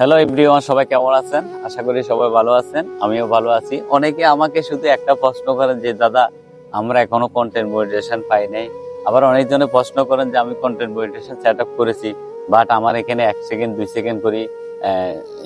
Hello everyone, সবাই কেমন আছেন? আশা করি সবাই ভালো আছেন, আমিও ভালো আছি। অনেকে আমাকে শুধু একটা প্রশ্ন করেন যে দাদা, আমরা এখনো কন্টেন্ট মনিটাইজেশন পাই নাই। আবার অনেকজনে প্রশ্ন করেন যে আমি কন্টেন্ট মনিটাইজেশন সেট আপ করেছি, বাট আমার এখানে 1 সেকেন্ড 2 সেকেন্ড করে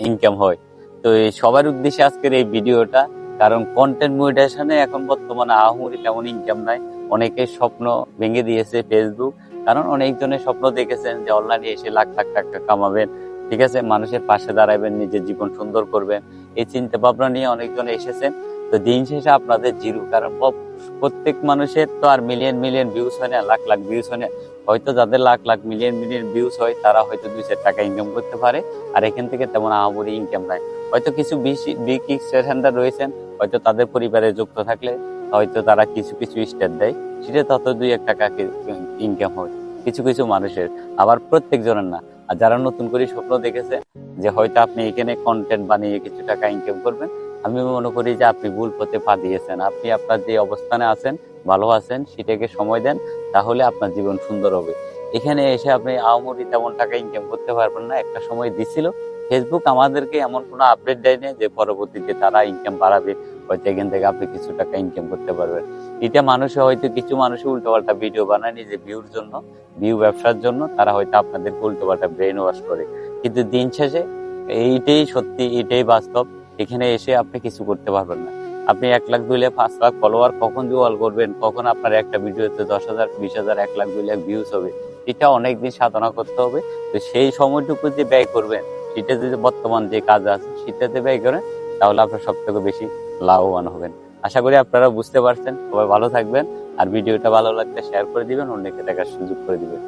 ইনকাম হয়। তো এই সবার উদ্দেশ্যে আজকের এই ভিডিওটা, কারণ কন্টেন্ট মনিটাইজেশনে এখন বর্তমানে আহামরি তেমন ইনকাম নাই। অনেকে স্বপ্ন ভেঙে দিয়েছে ফেসবুক, কারণ অনেকজনের স্বপ্ন দেখেছেন যে অনলাইনে এসে লাখ লাখ টাকা কামাবেন, ঠিক আছে, মানুষের পাশে দাঁড়াবেন, নিজের জীবন সুন্দর করবেন, এই চিন্তা ভাবনা নিয়ে অনেকজন এসেছেন। তো দিন শেষে আপনাদের জিরো, কারণ প্রত্যেক মানুষের তো আর মিলিয়ন মিলিয়ন ভিউজ হয় না, লাখ লাখ ভিউজ হয় না। হয়তো যাদের lakh lakh million million views হয় তারা হয়তো 2-4 টাকা ইনকাম করতে পারে, আর এখান থেকে তেমন আহামরি ইনকাম নাই। হয়তো কিছু বিগ স্টেশনদার রয়েছেন, হয়তো তাদের পরিবারে যুক্ত থাকলে হয়তো তারা কিছু কিছু স্টেট দেয়, সেটা তত 2-1 টাকা ইনকাম হয় কিছু কিছু মানুষের, আবার প্রত্যেক জনের না। আর যারা নতুন করে স্বপ্ন দেখেছে যে হয়তো আপনি এখানে কন্টেন্ট বানিয়ে কিছু টাকা ইনকাম করবেন, আমি মনে করি যে আপনি ভুল পথে পা দিয়েছেন। আপনি আপনার যে অবস্থানে আছেন, ভালো আছেন, সেটাকে সময় দেন, তাহলে আপনার জীবন সুন্দর হবে। এখানে এসে আপনি আহামরি তেমন টাকা ইনকাম করতে পারবেন না। একটা সময় দিছিল ফেসবুক আমাদেরকে এমন কোনো আপডেট দেয় না যে পরবর্তীতে তারা ইনকাম বাড়াবে, হয়তো এখান থেকে আপনি কিছু টাকা ইনকাম করতে পারবেন। এটা মানুষে হয়তো কিছু মানুষ উল্টোপাল্টা ভিডিও বানায় নিজে ভিউর জন্য, ভিউ ব্যবসার জন্য, তারা হয়তো আপনাদের উল্টোপাল্টা ব্রেন ওয়াশ করে। কিন্তু দিন শেষে এইটাই সত্যি, এটাই বাস্তব। এখানে এসে আপনি কিছু করতে পারবেন না। আপনি 1 লাখ 2 লাখ 5 লাখ ফলোয়ার কখন জোগাড় করবেন, কখন আপনার একটা ভিডিওতে 10,000 20,000 1 লাখ 2 লাখ ভিউজ হবে, এটা অনেকদিন সাধনা করতে হবে। তো সেই সময়টুকু যে ব্যয় করবেন, সেটা যদি বর্তমান যে কাজ আছে সেটাতে ব্যয় করেন, তাহলে আপনার সব থেকে বেশি লাভবান হবেন। আশা করি আপনারা বুঝতে পারছেন। সবাই ভালো থাকবেন, আর ভিডিওটা ভালো লাগলে শেয়ার করে দিবেন, অন্যকে দেখার সুযোগ করে দিবেন।